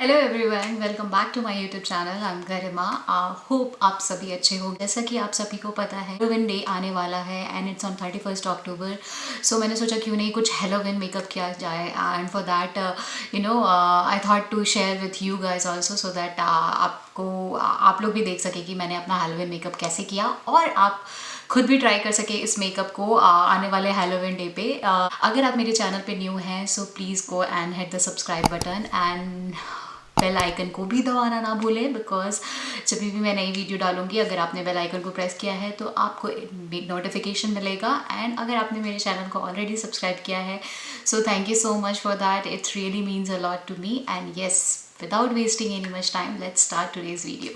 Hello everyone, welcome back to my YouTube channel. I am Garima. Hope आप सभी अच्छे हो। जैसा कि आप सभी को पता है, हेलोविन डे आने वाला है and it's on 31st October. So मैंने सोचा क्यों नहीं कुछ हेलोविन मेकअप किया जाए, and for that I thought to share with you guys also, so that आप लोग भी देख सके कि मैंने अपना हेलोविन मेकअप कैसे किया और आप खुद भी ट्राई कर सके इस मेकअप को आने वाले हेलोविन डे पे। अगर आप मेरे चैनल पे न्यू हैं so please go and hit the subscribe button and bell icon को भी दबाना ना भूलें, बिकॉज जब भी मैं नई वीडियो डालूंगी अगर आपने बेल आइकन को प्रेस किया है तो आपको नोटिफिकेशन मिलेगा। एंड अगर आपने मेरे चैनल को ऑलरेडी सब्सक्राइब किया है so thank you so much for that. It's really means a lot to me. And yes, without wasting any much time, let's start today's video.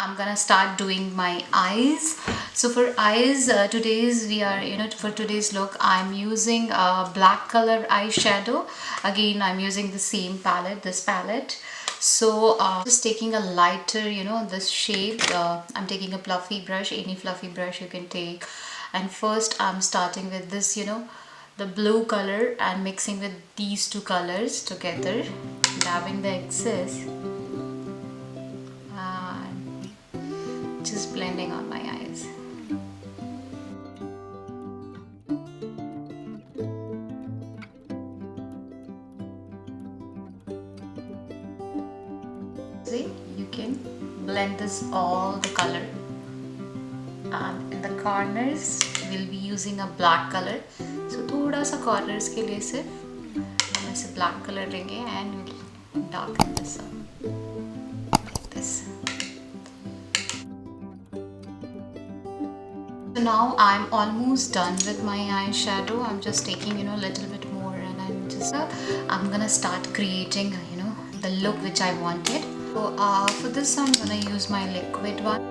I'm gonna start doing my eyes. So for eyes, for today's look I'm using a black color eyeshadow. Again, I'm using the same palette, this palette. So just taking a lighter, this shade. I'm taking a fluffy brush, any fluffy brush you can take, and first I'm starting with this, the blue color, and mixing with these two colors together, dabbing the excess, just blending on my eyes. See, you can blend this all the color, and in the corners we'll be using a black color. So थोड़ा सा corners के लिए सिर्फ हम ऐसे black color लेंगे and we'll darken this up like this. So now I'm almost done with my eyeshadow. I'm just taking a little bit more, and I'm gonna start creating the look which I wanted. So for this I'm gonna use my liquid one.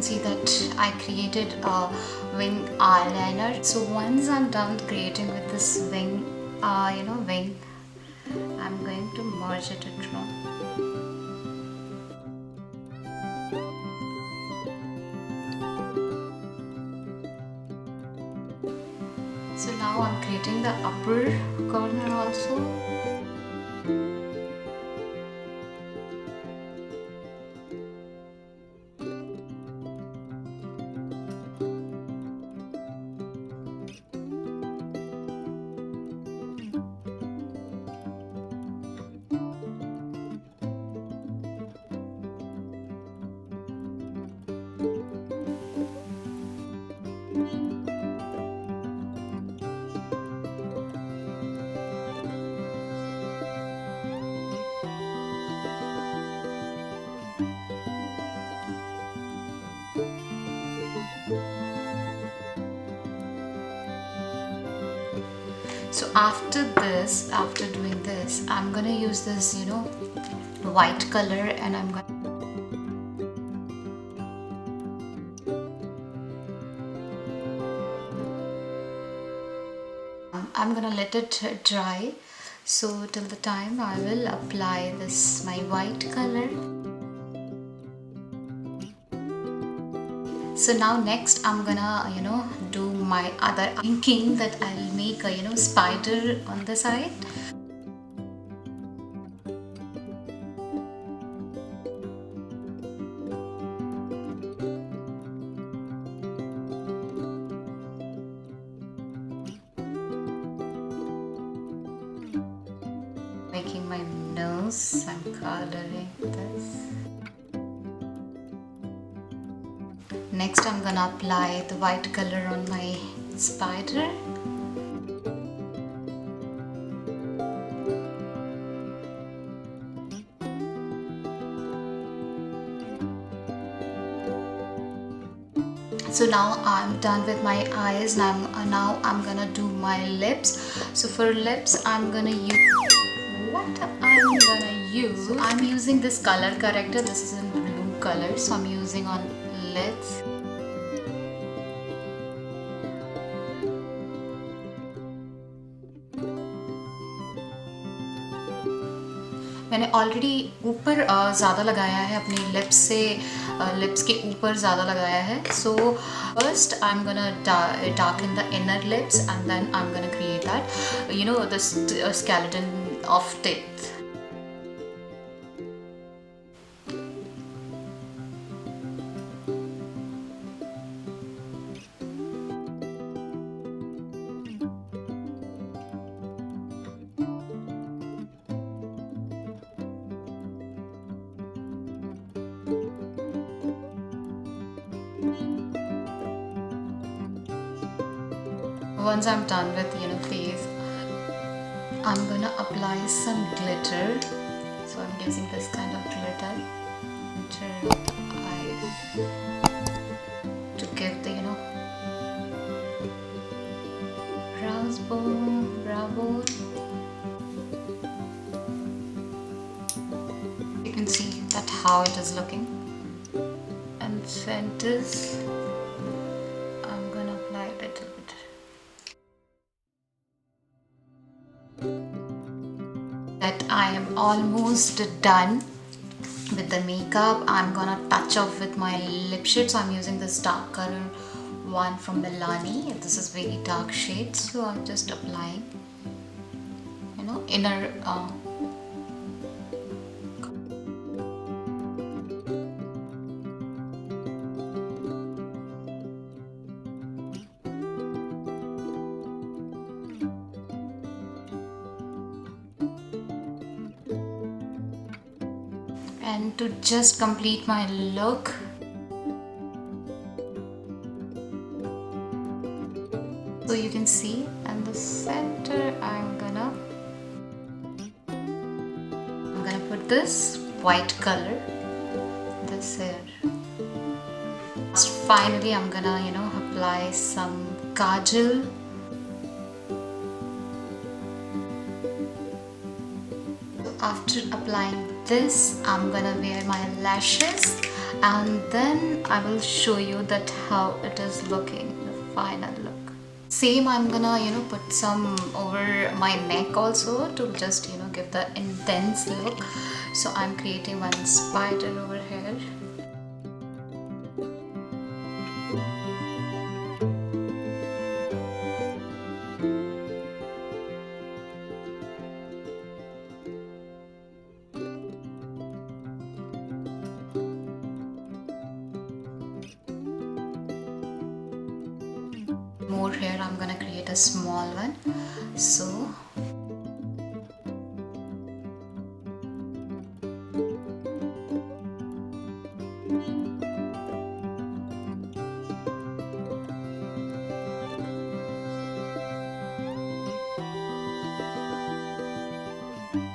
See that I created a wing eyeliner. So once I'm done creating with this wing, wing, I'm going to merge it into. So now I'm creating the upper corner also. So after doing this, I'm gonna use this, white color, and I'm gonna let it dry. So till the time I will apply this my white color. So now next I'm gonna do my other thinking that I'll make a spider on the side. Making my nose, I'm coloring this. Next I'm gonna apply the white color on my spider. So now I'm done with my eyes. Now I'm gonna do my lips. So for lips I'm gonna use use, so I'm using this color corrector. This is in blue color, so I'm using on lids. मैंने already ऊपर ज़्यादा लगाया है, अपनी lips से lips के ऊपर ज़्यादा लगाया है. So first I am gonna darken the inner lips and then I'm gonna create that, you know, the skeleton of teeth. Once I'm done with, you know, face, I'm gonna apply some glitter. So I'm using this kind of glitter into the eyes to give the, you know, brow bone. You can see that how it is looking. And centers, I'm gonna apply a little bit. That I am almost done with the makeup. I'm gonna touch off with my lip shade. So I'm using this dark color one from Milani. This is very dark shade, so I'm just applying, you know, inner and to just complete my look, so you can see in the center I'm gonna put this white color this here. Finally I'm gonna, you know, apply some kajal. After applying this, I'm gonna wear my lashes and then I will show you that how it is looking, the final look. Same, I'm gonna, you know, put some over my neck also to just, you know, give the intense look. So I'm creating one spider over here. More here, I'm gonna create a small one. So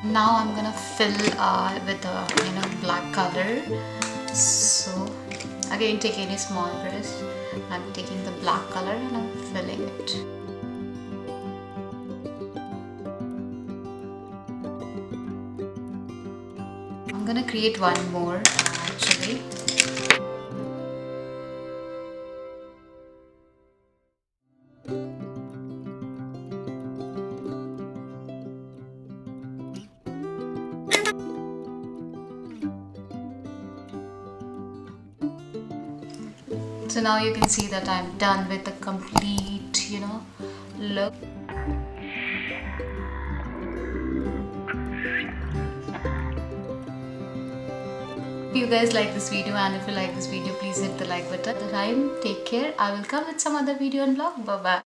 now I'm gonna fill with the, you know, black color. So again, take any small brush. I'm taking the black color and I'm filling it. I'm gonna create one more actually. So now you can see that I'm done with the complete, you know, look. If you guys like this video, and if you like this video, please hit the like button. At the time, take care. I will come with some other video and vlog. Bye bye.